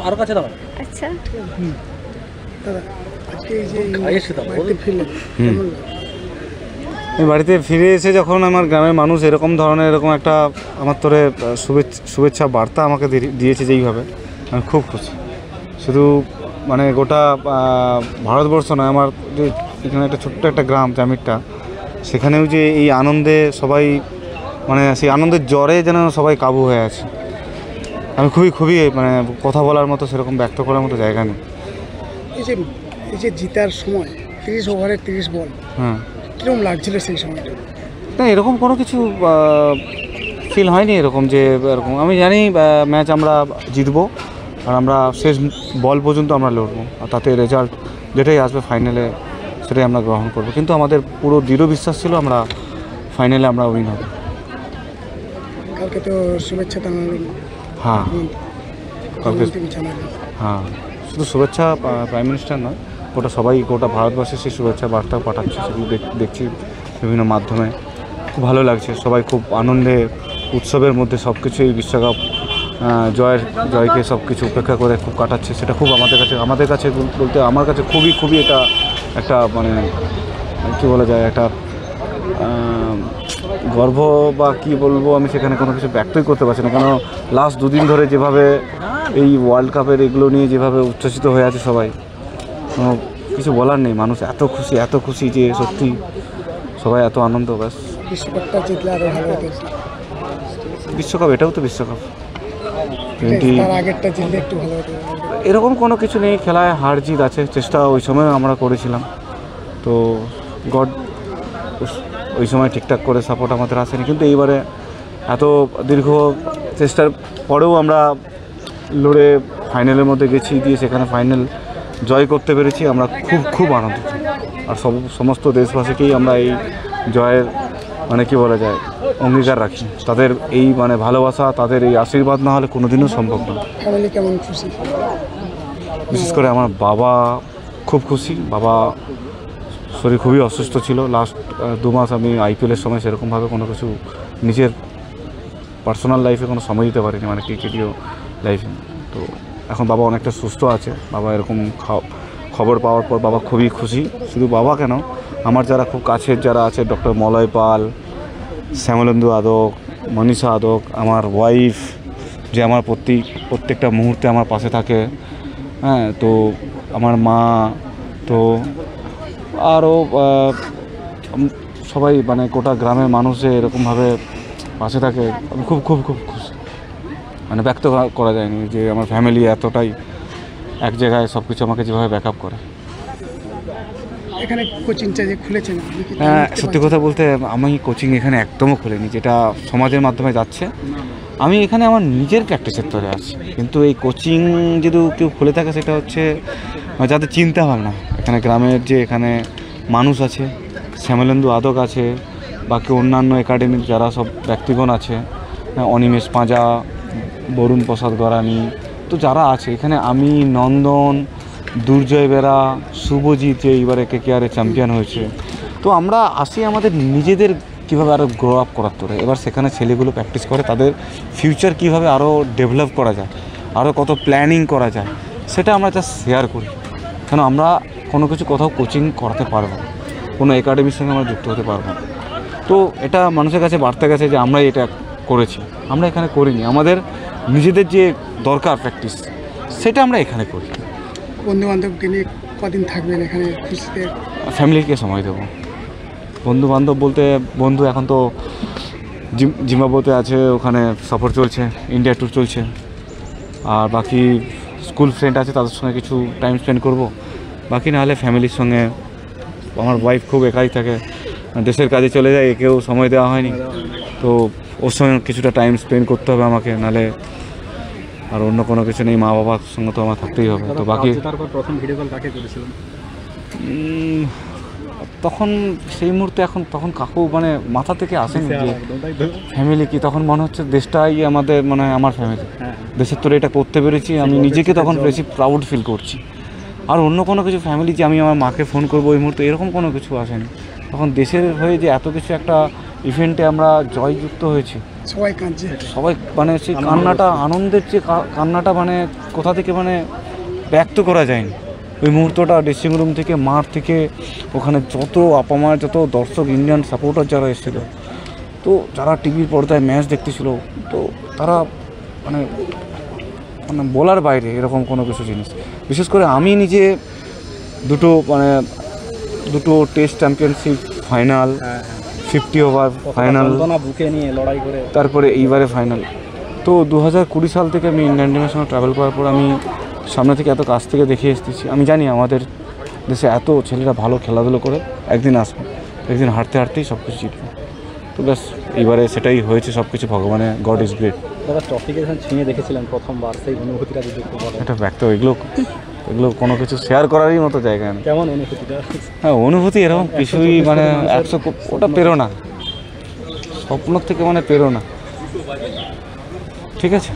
আর কাছে দাও। আচ্ছা, দাদা আজকে এই যে বলতে ফিরলেন আমি বাড়িতে ফিরে এসে যখন আমার গ্রামের মানুষ এরকম ধরনের এরকম একটা আমার তোরে শুভেচ্ছা বার্তা আমাকে দিয়েছে যেইভাবে, আমি খুব খুশি। শুধু মানে গোটা ভারতবর্ষ নয়, আমার যে এখানে একটা ছোট্ট একটা গ্রাম জামিরটা, সেখানেও যে এই আনন্দে সবাই মানে সেই আনন্দের জ্বরে যেন সবাই কাবু হয়ে আছে। আমি খুবই মানে কথা বলার মতো সেরকম ব্যক্ত করার মতো জায়গা নেই। এই যে জিতার সময় 30 ওভারে 30 বল, হ্যাঁ, কীরকম লাগছিল সেই সময়টা? না এরকম কোনো কিছু ফিল হয়নি এরকম যে এরকম। আমি জানি ম্যাচ আমরা জিতবো, আর আমরা শেষ বল পর্যন্ত আমরা লড়বো, আর তাতে রেজাল্ট যেটাই আসবে ফাইনালে সেটাই আমরা গ্রহণ করবো। কিন্তু আমাদের পুরো দৃঢ় বিশ্বাস ছিল আমরা ফাইনালে আমরা উইন হব। কালকে তো শুভেচ্ছা জানালেন। হ্যাঁ কালকে, জানালেন। হ্যাঁ শুধু শুভেচ্ছা প্রাইম মিনিস্টার নয়, গোটা ভারতবর্ষের সেই শুভেচ্ছা বার্তাও পাঠাচ্ছে, সেগুলো দেখছি বিভিন্ন মাধ্যমে। খুব ভালো লাগছে, সবাই খুব আনন্দে উৎসবের মধ্যে সব কিছু এই বিশ্বকাপ জয়কে সব কিছু উপেক্ষা করে খুব কাটাচ্ছে। সেটা খুব আমাদের কাছে বলতে আমার কাছে খুবই এটা একটা মানে কী বলা যায়, একটা গর্ব বা কি বলবো, আমি সেখানে কোনো কিছু ব্যক্তই করতে পারছি না। কেন লাস্ট দুদিন ধরে যেভাবে এই ওয়ার্ল্ড কাপের এগুলো নিয়ে যেভাবে উচ্ছ্বসিত হয়ে আছে সবাই, কোনো কিছু বলার নেই। মানুষ এত খুশি যে সত্যি সবাই এত আনন্দ। ব্যাস বিশ্বকাপটা জিতলে আরও ভালো হতো। বিশ্বকাপ, এটাও তো বিশ্বকাপ। তার আগেরটা জিতলে একটু ভালো হতো। এরকম কোনো কিছু নেই, খেলায় হার জিত আছে, চেষ্টা ওই সময় আমরা করেছিলাম। তো গড ওই সময় ঠিকঠাক করে সাপোর্ট আমাদের আসেনি, কিন্তু এইবারে এত দীর্ঘ চেষ্টার পরেও আমরা লড়ে ফাইনালের মধ্যে গেছি, দিয়ে সেখানে ফাইনাল জয় করতে পেরেছি। আমরা খুব আনন্দিত, আর সমস্ত দেশবাসীকেই আমরা এই জয়ের মানে কি বলা যায় অঙ্গীকার রাখি। তাদের এই মানে ভালোবাসা, তাদের এই আশীর্বাদ না হলে কোনোদিনও সম্ভব না। ফ্যামিলি কেমন খুশি? বিশেষ করে আমার বাবা খুব খুশি। বাবা শরীর খুবই অসুস্থ ছিল লাস্ট 2 মাস। আমি আইপিএলের সময় সেরকমভাবে কোনো কিছু নিজের পার্সোনাল লাইফে কোনো সময় দিতে পারিনি, মানে ক্রিকেটীয় লাইফে। তো এখন বাবা অনেকটা সুস্থ আছে। বাবা এরকম খবর পাওয়ার পর বাবা খুবই খুশি। শুধু বাবা কেন, আমার যারা খুব কাছের যারা আছে, ডক্টর মলয় পাল, শ্যামলেন্দু আদক, মনীষা আদক, আমার ওয়াইফ যে আমার প্রত্যেকটা মুহূর্তে আমার পাশে থাকে, হ্যাঁ, তো আমার মা, তো আরও সবাই মানে গোটা গ্রামের মানুষ যে এরকমভাবে পাশে থাকে, আমি খুব খুশি। মানে ব্যক্ত করা যায়নি যে আমার ফ্যামিলি এতটাই এক জায়গায় সব কিছু আমাকে যেভাবে ব্যাকআপ করে। এখানে কোচিংটা যে খুলেছেন, হ্যাঁ, সত্যি কথা বলতে আমি কোচিং এখানে একদমও খুলিনি, যেটা সমাজের মাধ্যমে যাচ্ছে। আমি এখানে আমার নিজের প্র্যাকটিসের তরে আছি, কিন্তু এই কোচিং যদি কেউ খুলে থাকে সেটা হচ্ছে যাদের চিন্তা ভাবনা। এখানে গ্রামের যে এখানে মানুষ আছে, শ্যামলেন্দু আদক আছে, বাকি অন্যান্য একাডেমির যারা সব ব্যক্তিগণ আছে, অনিমেষ পাঁজা, বরুণ প্রসাদ গরানি, তো যারা আছে এখানে, আমি, নন্দন, দুর্জয় বেরা, শুভজিৎ যে এইবারে KKR চ্যাম্পিয়ন হয়েছে। তো আমরা আসি আমাদের নিজেদের কীভাবে আরও গ্রো আপ করার তোরে। এবার সেখানে ছেলেগুলো প্র্যাকটিস করে তাদের ফিউচার কীভাবে আরও ডেভেলপ করা যায়, আরও কত প্ল্যানিং করা যায়, সেটা আমরা জাস্ট শেয়ার করি। কেন আমরা কোনো কিছু কোথাও কোচিং করাতে পারবো না, কোনো একাডেমির সঙ্গে আমরা যুক্ত হতে পারবো না। তো এটা মানুষের কাছে বার্তা গেছে যে আমরা এটা করেছি, আমরা এখানে করিনি। আমাদের নিজেদের যে দরকার প্র্যাকটিস, সেটা আমরা এখানে করি। বন্ধুবান্ধবকে নিয়ে কদিন থাকবেন এখানে খুশিতে? ফ্যামিলিকে সময় দেবো। বন্ধুবান্ধব বলতে বন্ধু এখন তো জিম্বাবুয়েতে আছে, ওখানে সফর চলছে, ইন্ডিয়া ট্যুর চলছে। আর বাকি স্কুল ফ্রেন্ড আছে, তাদের সঙ্গে কিছু টাইম স্পেন্ড করব। বাকি নাহলে ফ্যামিলির সঙ্গে। আমার ওয়াইফ খুব একাই থাকে, দেশের কাজে চলে যায়, একেও সময় দেওয়া হয়নি। তো ওর সঙ্গে কিছুটা টাইম স্পেন্ড করতে হবে আমাকে, নাহলে আর অন্য কোনো কিছু নেই। মা বাবার সঙ্গে তো আমার থাকতেই হবে। তো বাকি প্রথম ভিডিও কল কাকে করেছিলেন তখন সেই মুহূর্তে, তখন কাকু মানে মাথা থেকে আসেনি যে ফ্যামিলি কি, তখন মনে হচ্ছে দেশটাই আমাদের, মানে আমার ফ্যামিলি। দেশের তোরে এটা করতে পেরেছি, আমি নিজেকে তখন বেশি প্রাউড ফিল করছি। আর অন্য কোনো কিছু ফ্যামিলি যে আমি আমার মাকে ফোন করবো ওই মুহূর্তে, এরকম কোনো কিছু আসেনি। তখন দেশের হয়ে যে এত কিছু একটা ইভেন্টে আমরা জয়যুক্ত হয়েছি, সবাই কাঁদছে। সবাই মানে সেই কান্নাটা, আনন্দের যে কান্নাটা মানে কোথা থেকে মানে ব্যক্ত করা যায়নি। ওই মুহূর্তটা ড্রেসিং রুম থেকে, মাঠ থেকে, ওখানে যত আপামার, যত দর্শক, ইন্ডিয়ান সাপোর্টার যারা এসেছিল, তো যারা টিভির পর্দায় ম্যাচ দেখতেছিল, তো তারা মানে মানে বলার বাইরে এরকম কোনো কিছু জিনিস। বিশেষ করে আমি নিজে দুটো test championship final, 50 over final, বুকে নিয়ে লড়াই করে, তারপরে এইবারে ফাইনাল। তো 2020 সাল থেকে আমি ইন্ডিয়ান টিমের সঙ্গে ট্রাভেল করার পর আমি সামনে থেকে এত কাছ থেকে দেখে এসেছি। আমি জানি আমাদের দেশে এত ছেলেরা ভালো খেলাধুলো করে, একদিন আসবে, একদিন হাঁটতে হাঁটতেই সব কিছু জিতবে। তো ব্যাস এইবারে সেটাই হয়েছে, সব কিছু ভগবানের, গড ইজ গ্রেট। দাদা ট্রফিকে যখন ছুঁয়ে দেখেছিলেন প্রথমবার, সেই অনুভূতিটা যদি একটু বলেন। এটা ব্যক্ত, এগুলো কোনো কিছু শেয়ার করারই মতো জায়গা নেই। কেমন অনুভূতিটা? হ্যাঁ, অনুভূতি এরকম কিছুই মানে 100, ওটা প্রেরণা, স্বপ্ন থেকে মানে প্রেরণা। ঠিক আছে।